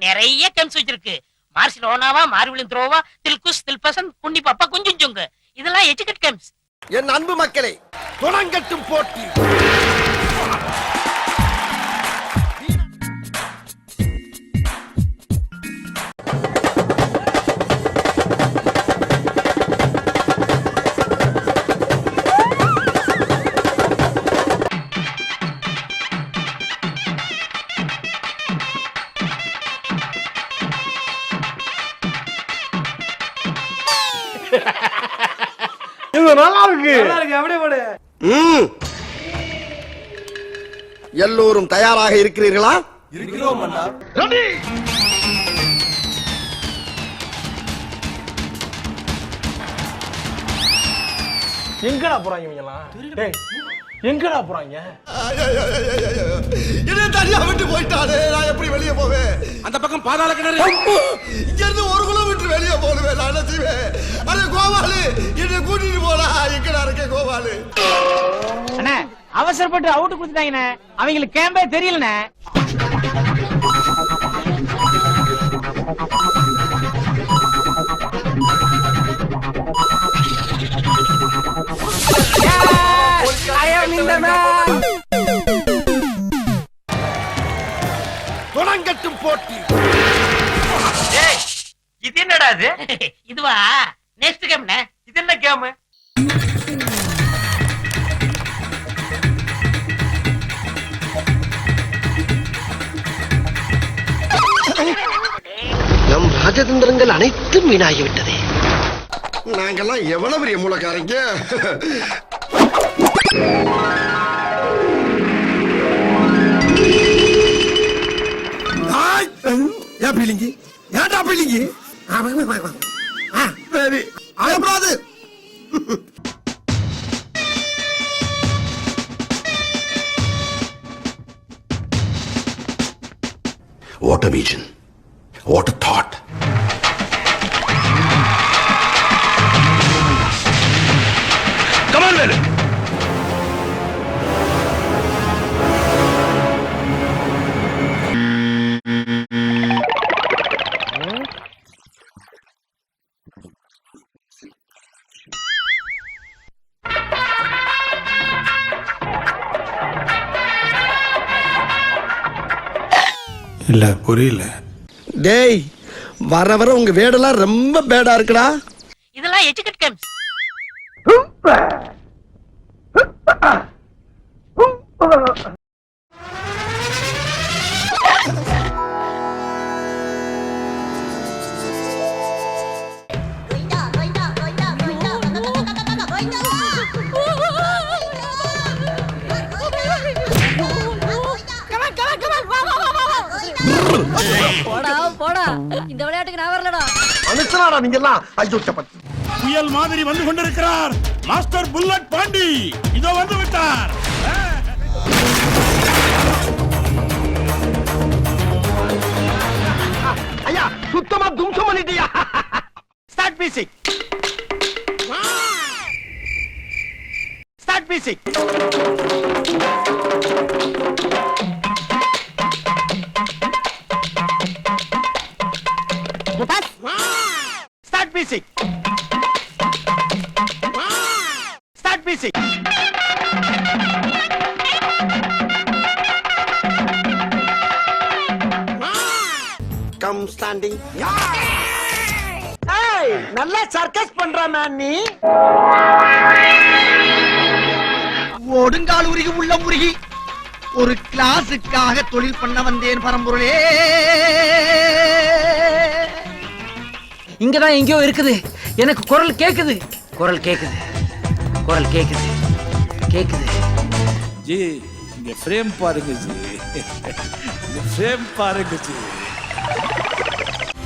நிறைய கெம்ஸ் வச்சிருக்கு. மார்சிலோனாவா, மார்விலின் த்ரோவா, தில்குஸ், தில்பசன், குண்டி பாப்பா, குஞ்சும் ஜொங்கு. இதெல்லாம் எஜுகேட் கெம்ஸ். என் அன்பு மக்களே, தொடங்கட்டும் போட்டி. நல்லா இருக்கு அப்படியே போடு. எல்லோரும் தயாராக இருக்கிறீர்களா? இருக்கிறோம் அண்ணா. ரெடி. எங்கடா போறாங்க இவங்கலாம்? டேய் எங்கடா போறாங்க? என்ன தனியா விட்டு போயிட்டானே, நான் எப்படி வெளியே போவேன்? அந்த பக்கம் பாதாள கிணறு. இங்க இருந்து 1 கிலோமீட்டர் வெளியே போடுவேன். நான் செய்வேன். அட கோபாலு, என்ன கூட்டிட்டு போடா. எங்கடா இருக்க கோபாலு? அண்ணே அவசரப்பட்டு அவுட் கொடுத்துட்டாங்கண்ணே. அவங்களுக்கு கேம்பே தெரியலண்ணே. தொடங்கட்டும் போட்டி. இது என்னடா இது? இதுவா நெக்ஸ்ட் கேம்ண்ணே. இது என்ன கேம்? நம் ராஜதந்திரங்கள் அனைத்தும் வீணாகிவிட்டதே. நாங்கெல்லாம் எவ்வளவு பெரிய மூலக்காரங்க. ஏன் பீலிங்கி? ஏன்டா பீலிங்கி? சரி அழப்படாது. What a vision. What a thought. Come on, Velu. இல்ல புரியல. டேய் வர வர உங்க வேடெல்லாம் ரொம்ப பேடா இருக்குடா. இதெல்லாம் எஜுகேட் கெம்ஸ். இந்த விளையாட்டுக்கு நான் வரலடா. அனுசராடா நீங்க எல்லாம். ஐயோ சப்பத்தி. புயல் மாதிரி வந்து கொண்டிருக்கிறார் மாஸ்டர் புல்லட் பாண்டி. இதோ வந்து விட்டார். ஐயா சுத்தமா தும்சம் பண்ணிட்டியா? Start music. Start music. Start music. Start music. Come standing. ஏய் நல்லா சர்க்கஸ் பண்ற மேன் நீ. ஒடுங்கால் உருகி உள்ள உருகி ஒரு கிளாஸுக்காக தொழில் பண்ண வந்தேன் பரம்பொருளே. இங்கதான் எங்கேயோ இருக்குது. எனக்கு குரல் கேக்குது. குரல் கேக்குது. குரல் கேக்குது. கேக்குது. ஜி இங்க ஃப்ரேம் பாருங்க ஜி. இந்த ஃப்ரேம் பாருங்க ஜி.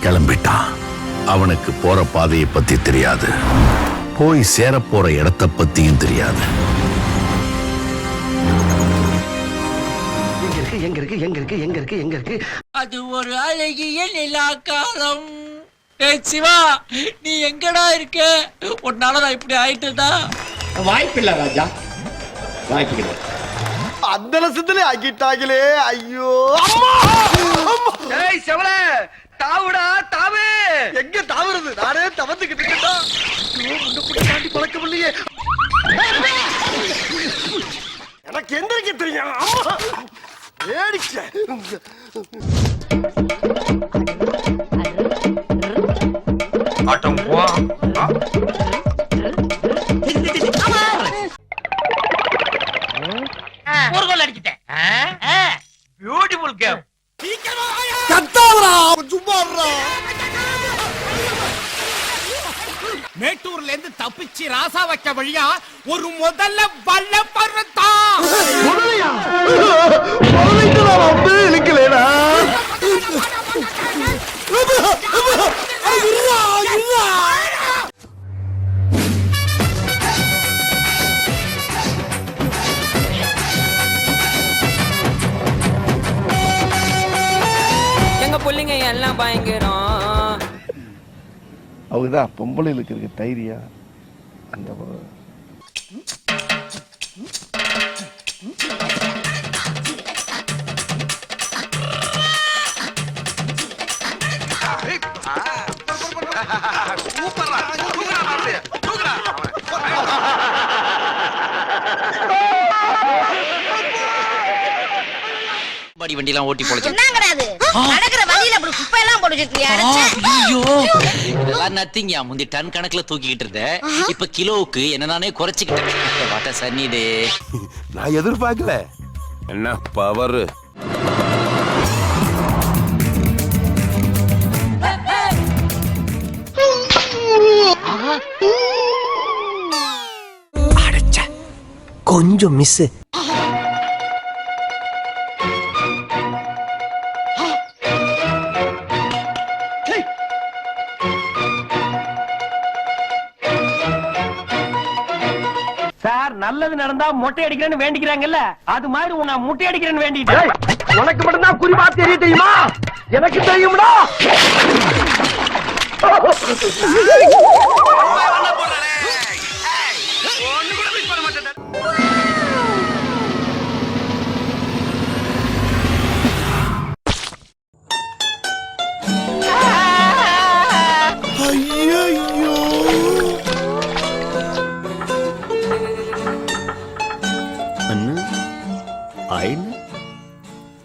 கிளம்பிட்டான். அவனுக்கு போற பாதையை பத்தி தெரியாது, போய் சேர போற இடத்தை பத்தியும் தெரியாது. எங்க இருக்கு எங்க இருக்கு எங்க இருக்கு எங்க இருக்கு? அது ஒரு அழகிய நிலாக்காலம். சிவா நீ எங்கடா இருக்க? உன்னால நான் இப்படி ஆயிட்டுதா? வாய்ப்பில்லை ராஜா, வாய்ப்பு கிடையாது. அந்த லட்சத்துல ஆக்கிட்டாங்களே ஐயோ அம்மா ஏய் செவல தாவுடா தாவு எங்க தாவுறது நானே தவந்துக்கிட்டு இருக்கேன்டா. ஐயோ, முன்ன கூட தாண்டி பழக்கம் இல்லையே. எனக்கு எந்திரிக்க தெரியும் அம்மா ஏடிச்ச ஒரு கோல் அடிச்சிட்டேன். Beautiful game. கத்தாவரா சும்மா மேட்டூர்ல இருந்து தப்பிச்சு ராசா வைக்க வழியா ஒரு முதல்ல வல்ல பருத்தான் வந்து இழுக்கலடா. எங்க புள்ளிங்க எல்லாம் பயங்கரம். அவங்கதான் பொம்பளைகளுக்கு இருக்க தைரியம் அந்த பாடி வண்டிலாம் ஓட்டி போடுச்சு. என்னங்கறாது நடக்கிற வழியில அப்படி குப்பை எல்லாம் போட்டு வச்சிருக்கியா? ஐயோ இதெல்லாம் நத்திங்கயா. முந்தி டன் கணக்குல தூக்கிட்டு இருந்தேன், இப்ப கிலோவுக்கு என்ன நானே குறைச்சிக்கிட்டேன். வாட்ட சன்னி டே. நான் எதிர்பார்க்கல. என்ன பவர். கொஞ்சம் மிஸ். சார் நல்லது நடந்தா மொட்டை அடிக்கிறேன்னு வேண்டிக்கிறாங்கல்ல, அது மாதிரி உன்னை முட்டை அடிக்கிறேன்னு வேண்டிட்டேன். உனக்கு மட்டும்தான் குறிப்பா தெரிய தெரியுமா? எனக்கு தெரியும்டா.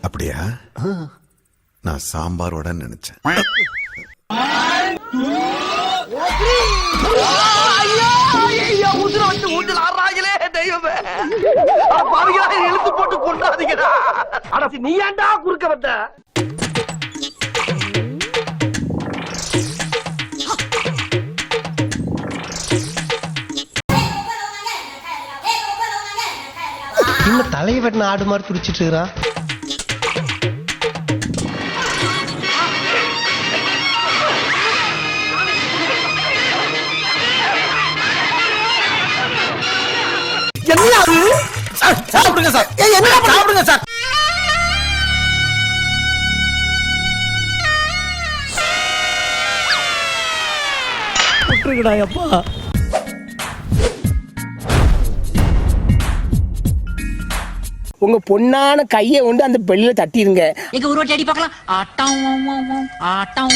அப்படியா? நான் சாம்பாரோட நினைச்சேன். ஊஞ்சல் ஆடுறாங்களே தெய்வமே. பாவிகளா இழுத்து போட்டு கொண்டாதீங்கடா. அட நீ ஏன்டா குறுக்க வந்த? இன்னும் தலையை வெட்டின ஆடு மாதிரி துடிச்சிட்டு இருக்கிறான். சாப்பிடுங்க சார். என்ன சாப்பிடுங்க சார். விட்டுருக்கடா அப்பா. உங்க பொண்ணான கையை கொண்டு அந்த பெல்லில தட்டிடுங்க. எங்க ஒரு வாட்டி அடி பார்க்கலாம். ஆட்டம் ஆட்டம்